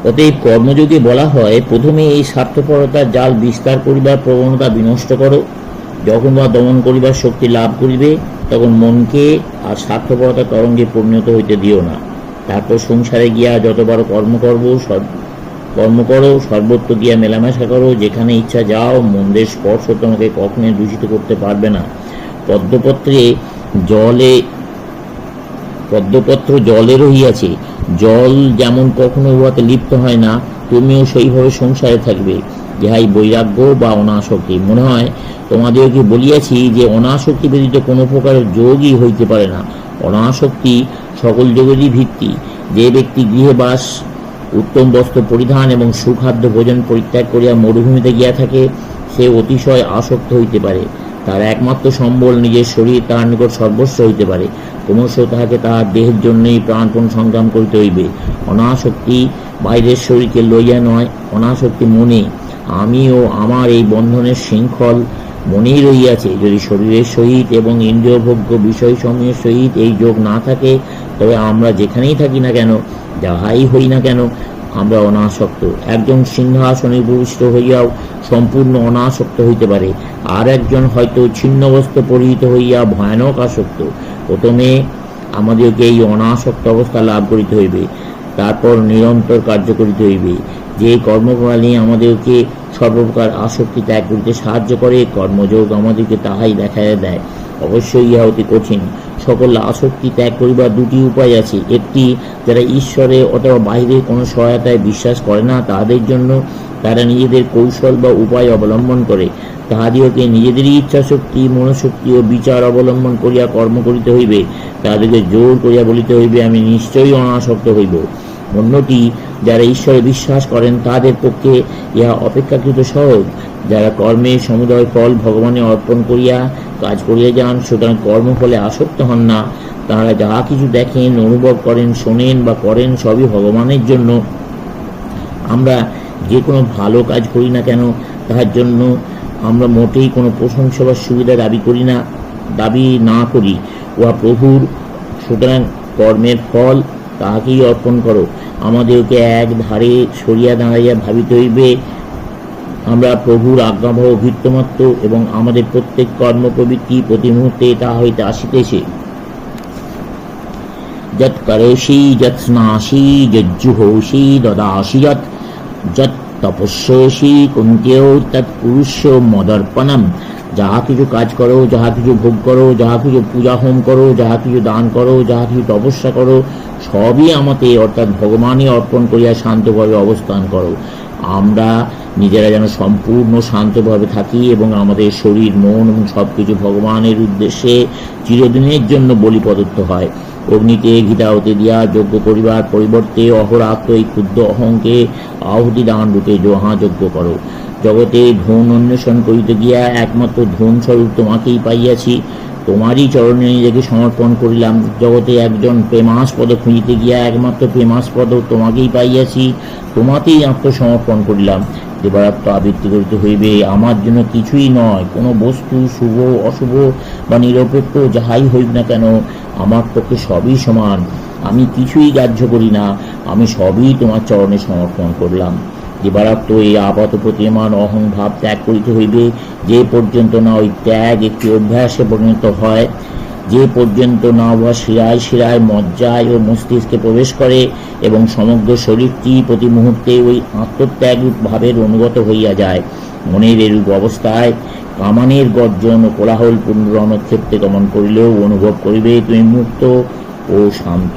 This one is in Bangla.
অতএব কর্মযোগে বলা হয়, প্রথমে এই স্বার্থপরতার জাল বিস্তার করিবার প্রবণতা বিনষ্ট করো। যখন বা দমন করিবার শক্তি লাভ করিবে, তখন মনকে আর স্বার্থপরতার তরঙ্গে পরিণত হইতে দিও না। তারপর সংসারে গিয়া যতবার কর্ম করো, সর্বত্র গিয়া মেলামেশা করো, যেখানে ইচ্ছা যাও। মন্দের স্পর্শ তোমাকে কখনোই দূষিত করতে পারবে না। পদ্মপত্র জলে রহিয়াছে, জল যেমন কখনো উহাতে লিপ্ত হয় না, তুমিও সেইভাবে সংসারে থাকবে। ইহাই বৈরাগ্য বা অনাসক্তি। মনে হয় তোমাদেরকে বলিয়াছি যে অনাসক্তি ব্যতীত কোনো প্রকার যোগই হইতে পারে না। অনাসক্তি সকল যোগেরই ভিত্তি। যে ব্যক্তি গৃহে বাস, উত্তম বস্ত্র পরিধান এবং সুখাদ্য ভোজন পরিত্যাগ করিয়া মরুভূমিতে গিয়া থাকে, সে অতিশয় আসক্ত হইতে পারে। তার একমাত্র সম্বল নিজের শরীর তাহার নিকট সর্বস্ব হইতে পারে। ক্রমশ তাহাকে তাহার দেহের জন্যই প্রাণপণ সংগ্রাম করিতে হইবে। অনাসক্তি বাইরের শরীরকে লইয়া নয়, অনাসক্তি মনে। আমি ও আমার এই বন্ধনের শৃঙ্খল মনেই রহিয়াছে। যদি শরীরের সহিত এবং ইন্দ্রিয়ভোগ্য বিষয়সমূহের সহিত এই যোগ না থাকে, তবে আমরা যেখানেই থাকি না কেন, যাহাই হই না কেন, আমরা অনাসক্ত। একজন সিংহাসনে উপবিষ্ট হইয়াও সম্পূর্ণ অনাসক্ত হইতে পারে, আর একজন হয়তো ছিন্ন বস্ত্র পরিহিত হইয়া ভয়ানক আসক্ত। প্রথমে আমাদেরকে এই অনাসক্ত অবস্থা লাভ করিতে হইবে, তারপর নিরন্তর কার্য করিতে হইবে। যে কর্মপ্রণালী আমাদেরকে সর্বপ্রকার আসক্তি ত্যাগ করিতে সাহায্য করে, কর্মযোগ আমাদেরকে তাহাই দেখাইয়া দেয়। অবশ্যই ইহা অতি কঠিন। সকল আসক্তি ত্যাগ করিবার দুটি উপায় আছে। একটি, যারা ঈশ্বরে অথবা বাহিরের কোনো সহায়তায় বিশ্বাস করে না, তাহাদের জন্য তারা নিজেদের কৌশল বা উপায় অবলম্বন করে। তাহাদিওকে নিজেদেরই ইচ্ছাশক্তি, মনোশক্তি ও বিচার অবলম্বন করিয়া কর্ম করিতে হইবে। তাহাদেরকে জোর করিয়া বলিতে হইবে, আমি নিশ্চয়ই অনাসক্ত হইব। অন্যটি, যারা ঈশ্বরে বিশ্বাস করেন, তাহাদের পক্ষে ইহা অপেক্ষাকৃত সহজ। যারা কর্মের সমুদয় ফল ভগবানে অর্পণ করিয়া কাজ করিয়া যান, সুতরাং কর্মফলে আসক্ত হন না। তাঁরা যাহা কিছু দেখেন, অনুভব করেন, শোনেন বা করেন, সবই ভগবানের জন্য। আমরা যে কোনো ভালো কাজ করি না কেন, তাহার জন্য আমরা মোটেই কোনো প্রশংসা বা সুবিধা দাবি না করি। উহা প্রভুর। সুতরাং কর্মের ফল তাহাকেই অর্পণ করো। আমাদেরকে এক ধারে সরিয়া দাঁড়াইয়া ভাবিতে হইবে, আমরা প্রভুর আজ্ঞাবহ ভৃত্যমাত্র, এবং আমাদের প্রত্যেক কর্মপ্রবৃত্তি প্রতি মুহূর্তে তাহা হইতে আসিতেছে। যৎ করোষি, যৎ স্নাসি, যজ্জুহোষি, দদাসি যৎ তপস্যসি কুন্তেও তৎ পুরুষ মদর্পণম। যাহা কিছু কাজ করো, যাহা কিছু ভোগ করো, যাহা কিছু পূজা হোম করো, যাহা কিছু দান করো, যাহা কিছু তপস্যা করো, সবই আমাতে অর্থাৎ ভগবানই অর্পণ করিয়া শান্তভাবে অবস্থান করো। আমরা নিজেরা যেন সম্পূর্ণ শান্তভাবে থাকি এবং আমাদের শরীর, মন এবং সব কিছু ভগবানের উদ্দেশ্যে চিরদিনের জন্য বলি প্রদত্ত হয়। অগ্নিতে ঘৃতাহুতি দিয়া যজ্ঞ করিবার পরিবর্তে অহরাত্র এই ক্ষুদ্র অহংকে আহুতি দান রূপে মহাযজ্ঞ করো। জগতে ধন অন্বেষণ করিতে গিয়া একমাত্র ধন স্বরূপ তোমাকেই পাইয়াছি, তোমারই চরণে নিজেকে সমর্পণ করিলাম। জগতে একজন প্রেমাস্পদ খুঁজিতে গিয়া একমাত্র প্রেমাস্পদ তোমাকেই পাইয়াছি, তোমাকেই আত্মসমর্পণ করিলাম। দেবাত্ম আবৃত্তি করিতে হইবে, আমার জন্য কিছুই নয়। কোনো বস্তু, শুভ অশুভ বা নিরপেক্ষ যাহাই হইব না কেন, আমার পক্ষে সবই সমান। আমি কিছুই গ্রাহ্য করি না, আমি সবই তোমার চরণে সমর্পণ করলাম। দেবাত্ম এই আপাত প্রতীয়মান অহংভাব ত্যাগ করিতে হইবে। যে পর্যন্ত না ওই ত্যাগ একটি অভ্যাসে পরিণত হয়, যে পর্যন্ত না উহা শিরায় শিরায়, মজ্জায় ও মস্তিষ্কে প্রবেশ করে এবং সমগ্র শরীরটি প্রতি মুহূর্তে ওই আত্মত্যাগ ভাবের অনুগত হইয়া যায়, মনের এরূপ অবস্থায় কামানের গর্জন ও কোলাহলপূর্ণ রণক্ষেত্রে গমন করিলেও অনুভব করিবে তুমি মুক্ত ও শান্ত।